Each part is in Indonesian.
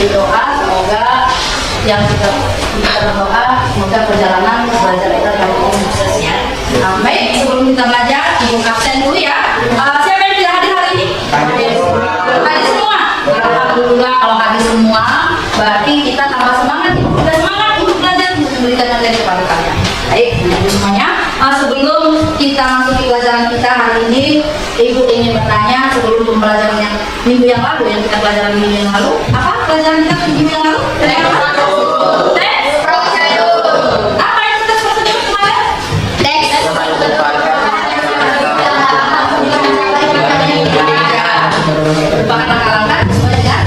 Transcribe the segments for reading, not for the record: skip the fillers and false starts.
doa semoga yang kita berdoa semoga perjalanan belajar kita kali ini sukses ya. Baik, sebelum kita belajar, ibu absen dulu ya. Siapa yang tidak hadir hari ini? Hadir semua. Alhamdulillah kalau hadir semua, berarti kita tambah semangat, kita semangat untuk belajar untuk memberikan materi kepada kalian. Baik, semuanya. Sebelum kita masuk ke pelajaran kita hari ini, ibu ingin bertanya sebelum pembelajaran yang minggu yang lalu yang kita pelajaran minggu yang lalu, apa pelajaran kita minggu yang lalu? Apa yang kita sebutkan kemarin? Teks. Merupakan langkah-langkah sesuai dengan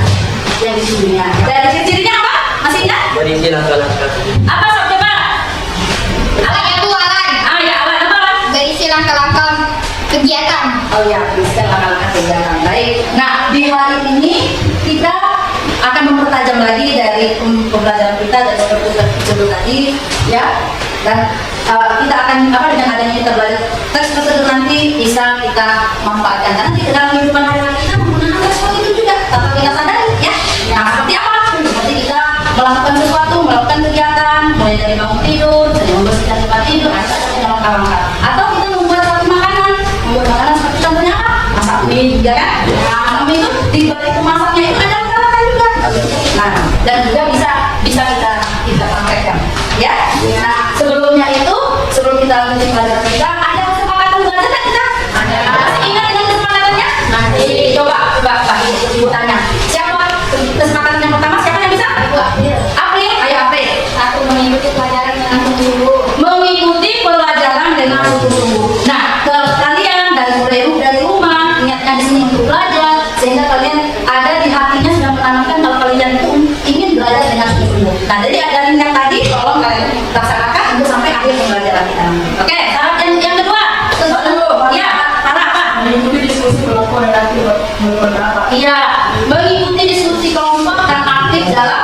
yang disebutnya. Dari ciri-cirinya apa? Masih ingat? Berisi langkah-langkah. Apa sob coba? Berisi langkah-langkah kegiatan. Oh ya, berisi langkah-langkah kegiatan. Baik. Nah, di hari ini kita akan mempertajam lagi dari pembelajaran kita dari prosedur tadi, ya. Dan kita akan dengan adanya kita belajar teks prosedur nanti bisa kita manfaatkan karena di dalam kehidupan hari-hari kita menggunakan teks itu juga tanpa kita sadari, ya. Nah, seperti apa? Seperti kita melakukan sesuatu, melakukan kegiatan, mulai dari bangun tidur, dari membersihkan tempat tidur, ada langkah-langkah. Atau kita membuat satu makanan seperti contohnya apa? Masak mie juga kan? Nah, mie itu di balik masaknya itu ada langkah-langkah juga. Nah, dan juga bisa kita praktekkan, ya. Nah, sebelumnya itu sebelum kita lanjut pelajaran kita ada kesepakatan belajar kan kita? Ada. Masih ingat dengan kesepakatannya? Nanti coba ibu tanya. Siapa kesepakatan yang pertama? Siapa yang bisa? April. Ayo April. Aku mengikuti pelajaran dengan sungguh-sungguh. Mengikuti pelajaran dengan sungguh-sungguh. Nah, kalau kalian dari rumah ingatkan di sini untuk belajar sehingga kalian ada di hatinya sudah menanamkan kalau kalian itu ingin belajar dengan sungguh-sungguh. Nah, jadi ada yang tadi tolong kalian laksanakan untuk sampai akhir pembelajaran kita. Oke, syarat yang kedua. Ya, syarat apa? Mengikuti diskusi kelompok dan aktif berpendapat. Iya, mengikuti diskusi kelompok dan aktif dalam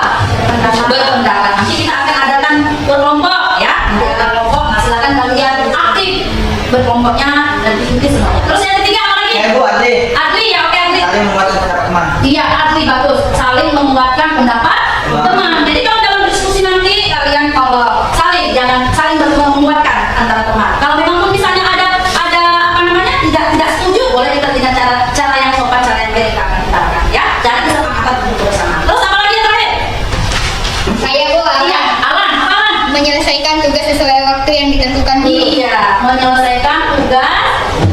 berpendapat. Nanti kita akan adakan berkelompok ya, kelompok. Nah, silakan kalian aktif berkelompoknya dan ikuti semuanya. Terus yang ketiga apa lagi? Bu, Adli. Adli ya, oke Adli. Saling menguatkan pendapat teman. Iya, Adli bagus. Saling menguatkan pendapat teman. Jadi kalau dalam diskusi nanti kalian kalau jangan saling menguatkan antara teman. Kalau memang pun misalnya ada apa namanya tidak setuju, boleh kita dengan cara yang sopan, cara yang baik akan kita lakukan ya. Jangan kita angkat untuk bersama. Terus apa lagi yang terakhir? Saya Bu, Iya, Alan. menyelesaikan tugas sesuai waktu yang ditentukan dulu. Iya, menyelesaikan tugas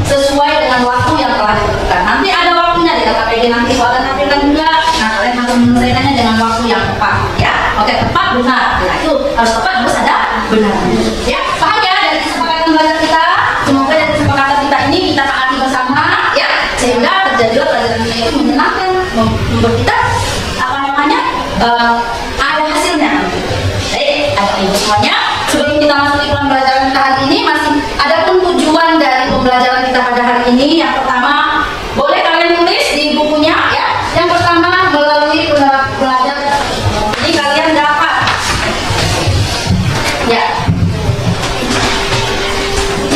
sesuai dengan waktu yang telah ditentukan. Nanti ada waktunya di KPD nanti soalnya tampilkan juga. Nah, kalian harus menyelesaikannya dengan waktu yang tepat ya. Oke, tepat benar. Nah, itu harus tepat harus ada benar. Ya, paham ya dari kesepakatan belajar kita. Semoga dari kesepakatan kita ini kita taati bersama ya, sehingga terjadilah pelajaran kita itu menyenangkan, membuat kita apa namanya ada hasilnya. Baik, ada ibu semuanya. Sebelum kita masuk ke pembelajaran kita hari ini, masih ada pun tujuan dari pembelajaran kita pada hari ini. Yang pertama, boleh kalian tulis di bukunya ya. Yang pertama, melalui belajar. Jadi kalian dapat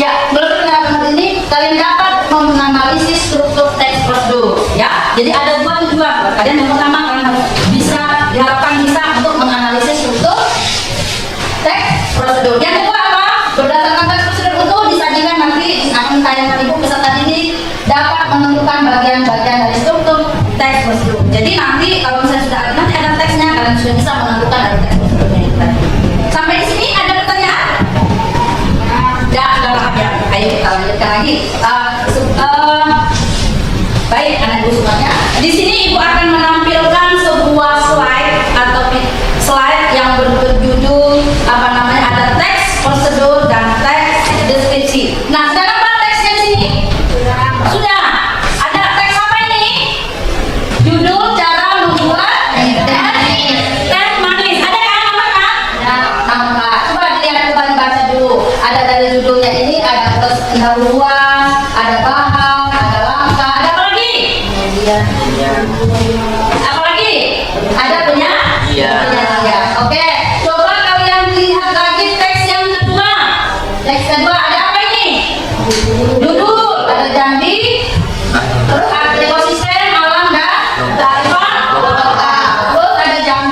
ya, melalui ini kalian dapat menganalisis struktur teks prosedur ya. Jadi ada dua tujuan buat kalian. Yang pertama, kalian harus diharapkan bisa untuk menganalisis struktur teks prosedur. Yang kedua apa? Berdasarkan teks prosedur itu disajikan nanti akan tayangan ibu peserta didik dapat menentukan bagian-bagian dari struktur teks prosedur. Jadi nanti kalau misalnya sudah nanti ada teksnya, kalian sudah bisa menentukan dari teks prosedurnya itu tadi. Sampai di sini ada pertanyaan? Sudah paham ya? Ayo kita lanjutkan lagi. Baik, anak ibu semuanya. Di sini ibu akan menampilkan sebuah slide atau slide yang berjudul apa namanya, ada teks prosedur dan teks deskripsi. Nah, sekarang apa teksnya di sini? Sudah. Ada teks apa ini? Judul cara membuat teh manis. Ada kan nama kan? Nama. Coba dilihat, coba dibaca dulu. Ada dari judulnya ini ada pendahuluan, ada bahan, ada langkah, ada apa lagi? Apa lagi? Ada punya? Iya. Oke, coba kalian lihat lagi teks yang kedua. Teks kedua ada apa ini? Duduk, ada jambi, terus ada ekosistem, alam dan kearifan lokal. Terus ada jambi.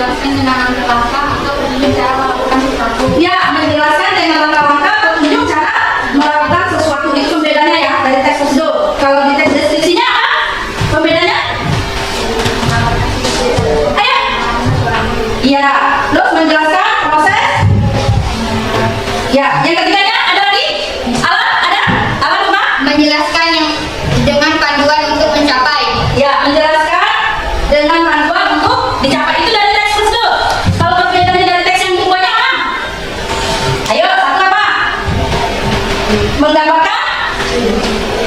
menjelaskan tentang langkah-langkah atau petunjuk cara melakukan sesuatu. Ya, menjelaskan dengan langkah-langkah petunjuk cara melakukan sesuatu. Itu pembedanya ya dari teks prosedur. Kalau di teks deskripsinya apa? Pembedanya? Ayo. Ya, terus menjelaskan proses. Ya, yang ketiganya ada lagi? Ada? Apa Pak? Menjelaskan yang dengan panduan untuk mencapai. Ya, menjelaskan dengan panduan untuk dicapai. Itu dari teks prosedur. Kalau perbedaannya dari teks yang keduanya apa? Ayo, satu apa? Menggambarkan?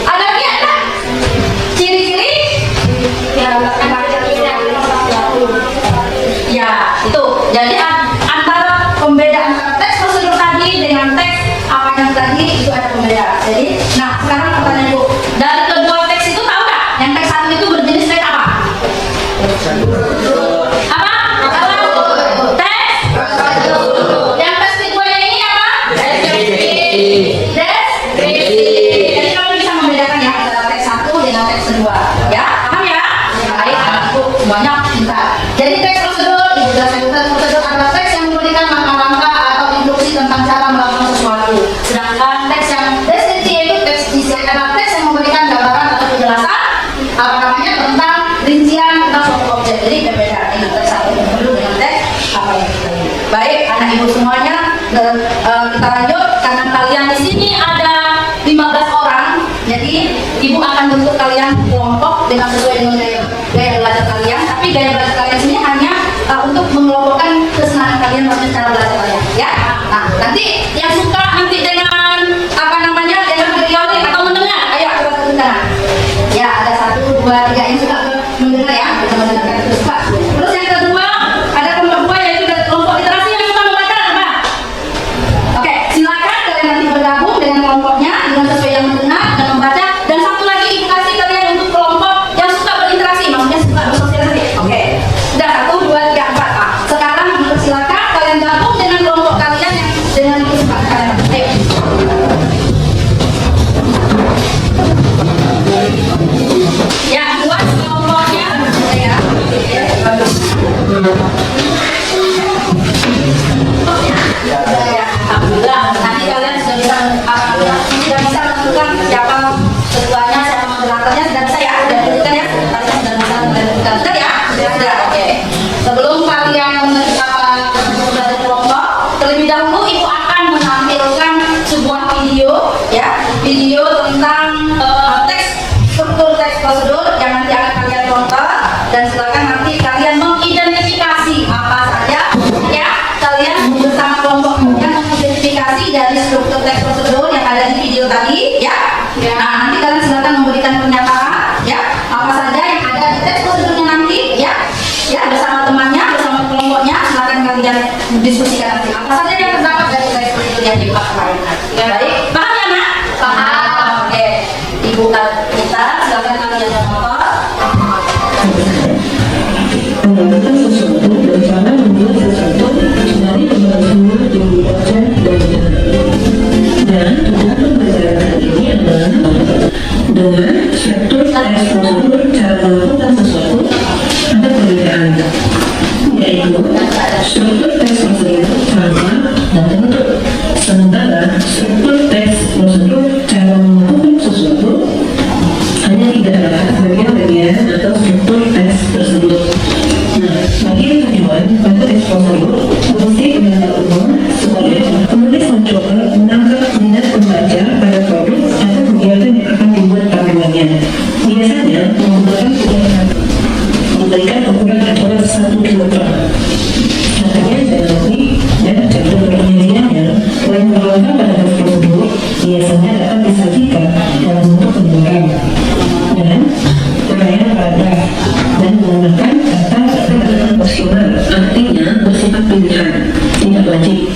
Ada lagi apa? Ciri-ciri? Ya, itu. Jadi antara pembedaan antara teks prosedur tadi dengan teks apa yang tadi itu ada pembedaan. Jadi, nah sekarang pertanyaan Bu, dari kedua teks itu tahu nggak? Yang teks satu itu berjenis teks apa? Apa? Teks? Yang teks keduanya ini apa? Deskripsi. Jadi kamu bisa membedakan ya antara teks satu dengan teks kedua. Ya, paham ya? Baik, Bu, banyak kita. Jadi teks prosedur, Ibu jelaskan teks prosedur adalah teks yang memberikan langkah-langkah atau instruksi tentang cara melakukan sesuatu. Sedangkan teks yang deskripsi yaitu teks adalah teks yang memberikan gambaran atau penjelasan apa namanya tentang rincian tentang suatu objek. Jadi berbeda dengan teks satu yang perlu dengan teks apa yang kita lihat. Baik, anak ibu semuanya, kita lanjut karena kalian di sini ada 15 orang. Jadi ibu akan bentuk kalian kelompok dengan sesuai dengan gaya belajar kalian. Tapi gaya belajar kalian sini hanya untuk mengelompokkan kesenangan kalian maksudnya cara belajar kalian. Ya, nah nanti yang suka nanti dengan apa namanya dengan teori atau mendengar, ayo kita tunjukkan. Ya, ada 1, 2, 3 yang suka mendengar ya, kita mendengarkan itu suka. Terus yang kedua ada kelompok 2 yaitu dari kelompok literasi yang suka membaca apa? Oke, silakan kalian nanti bergabung dengan kelompoknya dengan sesuai yang mendengar dan membaca. Dan satu lagi ibu kasih kalian untuk kelompok yang suka berinteraksi, maksudnya suka bersosialisasi. Oke, sudah 1, 2, 3, 4. Nah, sekarang silakan kalian gabung dengan kelompok kalian yang dengan kesukaan kalian. Ayo. Ya, buat kelompoknya. Ya, bagus. Ya, alhamdulillah. Nanti kalian sudah bisa, alhamdulillah, sudah bisa menentukan siapa ketuanya, siapa moderatornya, sudah bisa ya, sudah menentukan ya. Kalian sudah bisa menentukan, sudah ya, sudah, oke. Sebelum kalian menentukan dari kelompok, terlebih dahulu ibu akan menampilkan sebuah video, ya, video tentang teks struktur teks prosedur yang nanti akan kalian tonton dan silakan nanti kalian mengidentifikasi apa saja ya kalian bersama kelompok yang mengidentifikasi dari struktur teks prosedur yang ada di video tadi ya. Nah nanti kalian silakan memberikan pernyataan ya apa saja yang ada di teks prosedurnya nanti ya bersama temannya bersama kelompoknya silakan kalian diskusikan nanti apa saja yang terdapat dari teks prosedur yang dipakai. Baik, paham ya nak? Paham. Oke, ibu kita silakan kalian yang motor. Melakukan sesuatu dan cara membuat sesuatu dari pembahasan yang dibaca dan didengar. Dan tujuan pembelajaran kali ini adalah dengan struktur teks prosedur cara melakukan sesuatu ada perbedaan, yaitu struktur teks prosedur rangka dan bentuk, sementara struktur teks prosedur cara melakukan sesuatu hanya tidak ada bagian-bagian atau struktur teks tersebut. Nah, bagi tujuan pada teks prosedur mesti dengan umum supaya penulis mencoba menangkap minat pembaca pada produk atau kegiatan yang akan dibuat panduannya. Biasanya menggunakan kegiatan memberikan ukuran aturan 1 kg. Caranya adalah nanti dan contoh penyajiannya selain berlangkah pada teks prosedur biasanya dapat disajikan dalam bentuk penjelasan dan uraian paragraf dan menggunakan kata opsional, artinya bersifat pilihan, tidak wajib.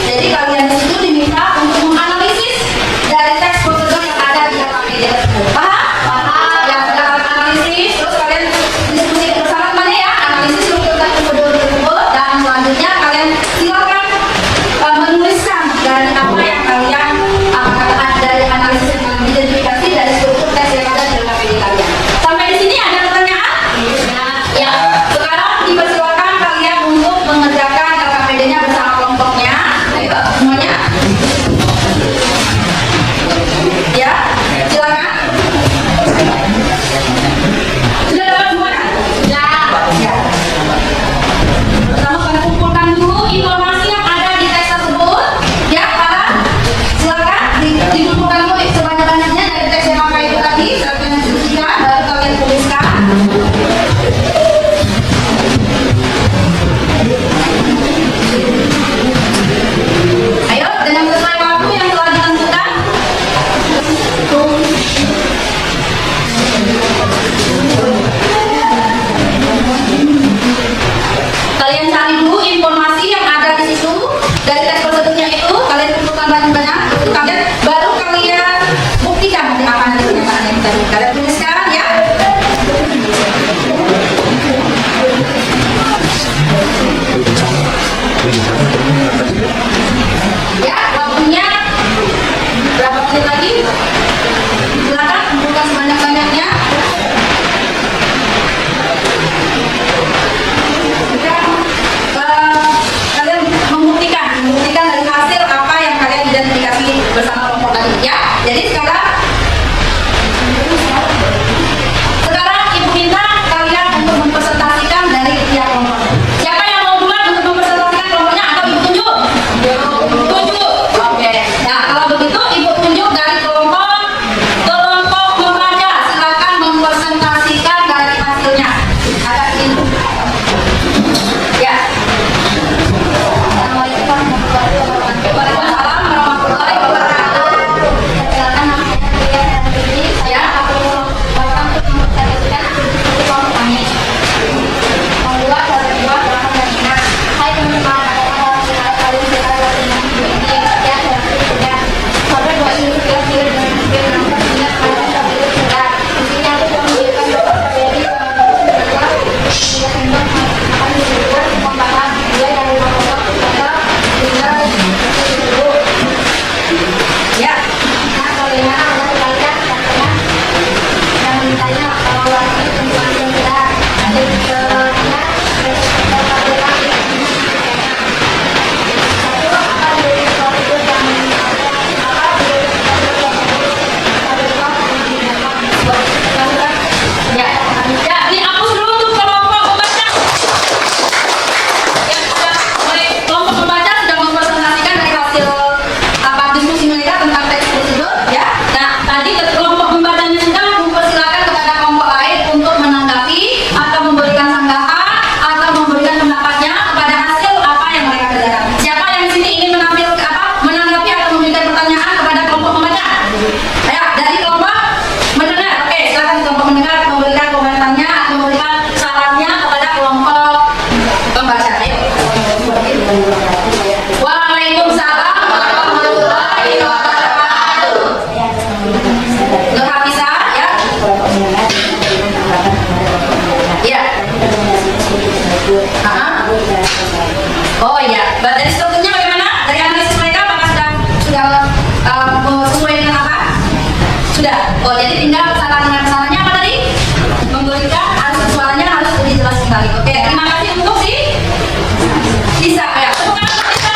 Jadi kalian di situ diminta untuk menganalisis dari teks prosedur yang ada di dalam media tersebut. Paham? Paham. Yang dalam analisis, terus kalian diskusi bersama temannya ya, analisis untuk teks prosedur tersebut, dan selanjutnya kalian silakan menuliskan dari apa yang kalian katakan dari analisis yang kalian identifikasi dari struktur teks yang ada di dalam media kalian. Sampai di sini ada pertanyaan? Ya. Sekarang dipersilakan kalian untuk mengerjakan LKPD-nya bersama kelompoknya. Ayo semuanya. Ya, silakan. Sudah dapat semuanya? Sudah. Ya. Pertama kalian kumpulkan dulu informasi yang ada di teks tersebut. Ya, sekarang silakan dikumpulkan dulu sebanyak-banyaknya dari teks yang apa itu tadi. Kalian diskusikan, baru kalian tuliskan. Ayo, dengan sesuai waktu yang telah ditentukan. Kalian cari dulu informasi yang ada di situ dari teks prosedurnya itu. Kalian kumpulkan banyak-banyak. Kalian baru kalian buktikan nanti apa nanti kenyataan yang tadi. Kalian tuliskan ya. Ya, waktunya berapa menit lagi? Silakan kumpulkan sebanyak-banyaknya. Kalian membuktikan dari hasil apa yang kalian identifikasi bersama kelompok tadi ya. Jadi sekarang Ibu minta kalian untuk mempresentasikan dari tiap kelompok. Siapa yang mau duluan untuk mempresentasikan kelompoknya atau Ibu tunjuk? Tunjuk. Oke. Nah, kalau begitu Ibu tunjuk dari kelompok membaca. Silakan mempresentasikan dari hasilnya. Ada ini. Ya. Waalaikumsalam warahmatullahi wabarakatuh. Silakan ya. Ya. Nah, bagaimana menurut kalian yang mintanya evaluasi tentang denda ya, dihapus dulu untuk kelompok membaca. Ya, kelompok membaca sudah mempresentasikan dari hasil diskusi mereka tentang teks prosedur ya. Nah, tadi kelompok pembacanya sudah mempersilakan kepada kelompok lain untuk menanggapi atau memberikan sanggahan atau memberikan pendapatnya kepada hasil apa yang mereka kerjakan. Siapa yang di sini ingin menanggapi atau memberikan pertanyaan kepada kelompok pembaca? Ayo, dari kelompok mendengar. Oke, silakan kelompok mendengar memberikan komentarnya atau memberikan sarannya kepada kelompok pembaca. Ayo. Waalaikumsalam warahmatullahi wabarakatuh. Nur Hafizah ya. Ya. Oh iya, dari strukturnya bagaimana? Dari analisis mereka apakah sudah sesuai dengan apa? Sudah. Oh, jadi tinggal kesalahannya apa tadi? Memberikan harus suaranya harus lebih jelas sekali. Oke, terima kasih untuk Lisa. Ya, tepuk tangan untuk Lisa.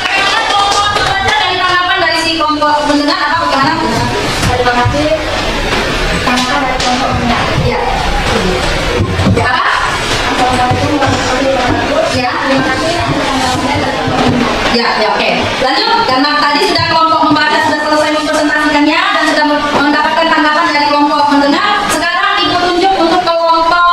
Bagaimana kelompok membaca dari tanggapan dari si kelompok mendengar apa bagaimana? Terima kasih. Tanggapan dari kelompok mendengar. Ya. Ya apa? Ya, terima kasih. Ya, ya oke. Lanjut, karena tadi sudah kelompok membaca sudah selesai mempresentasikannya dan sudah mendapatkan tanggapan dari kelompok mendengar. Sekarang Ibu tunjuk untuk kelompok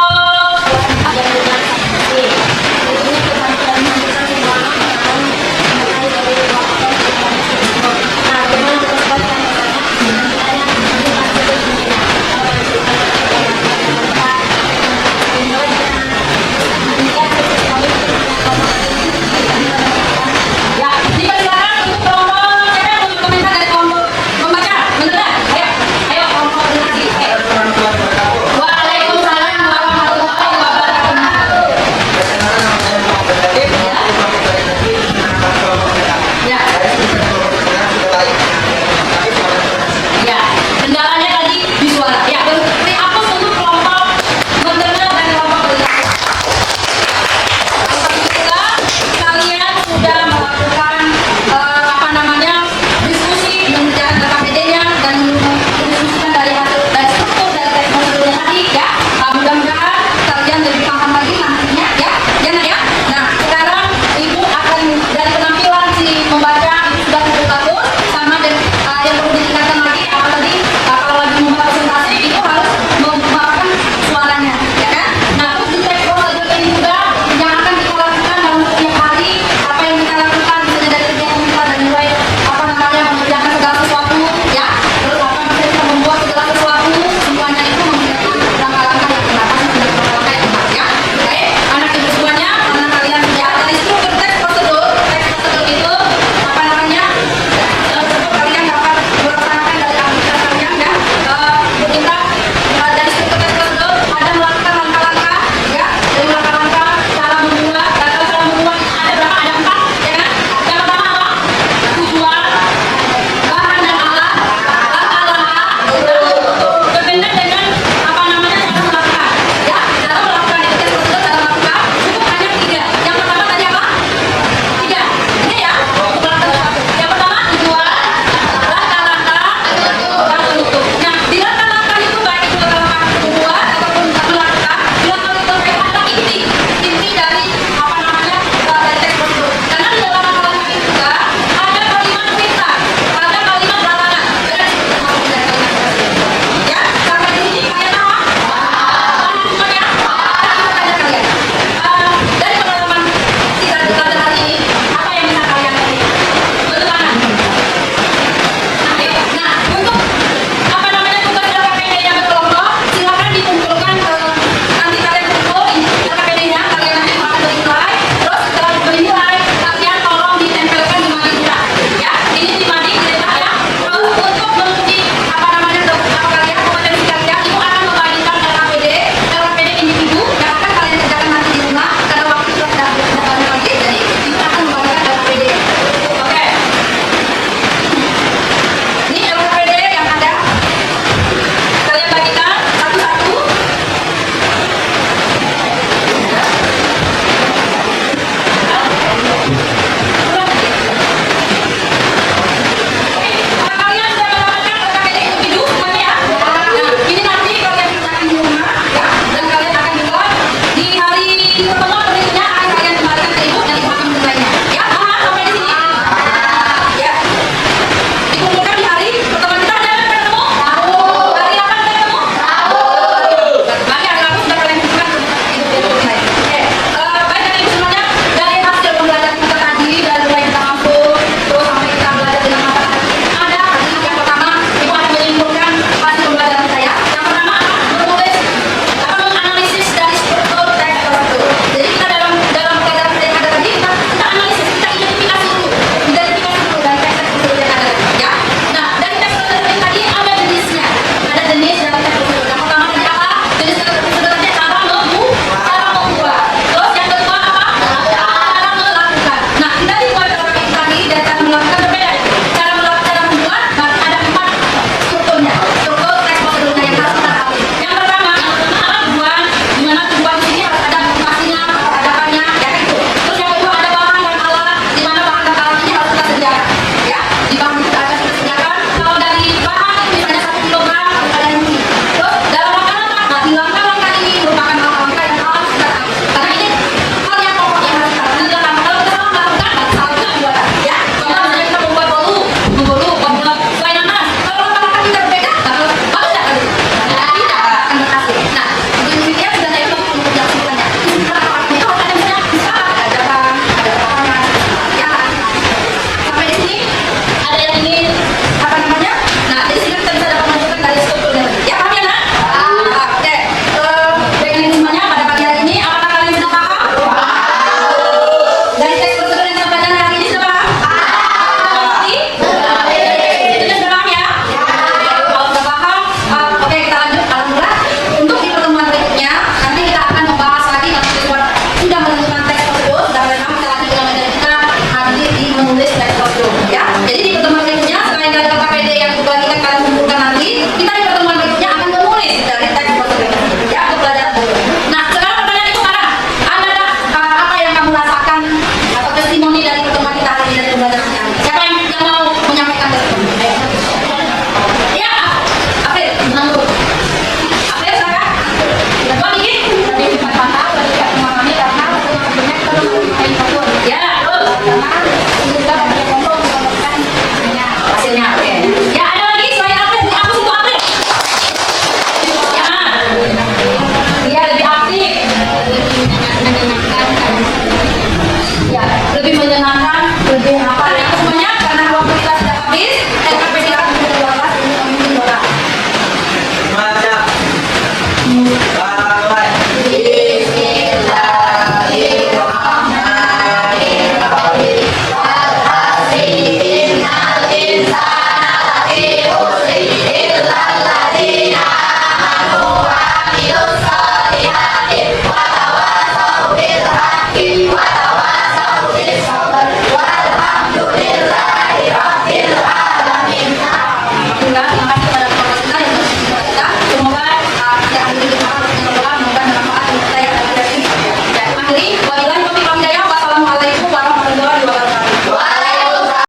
pembelajaran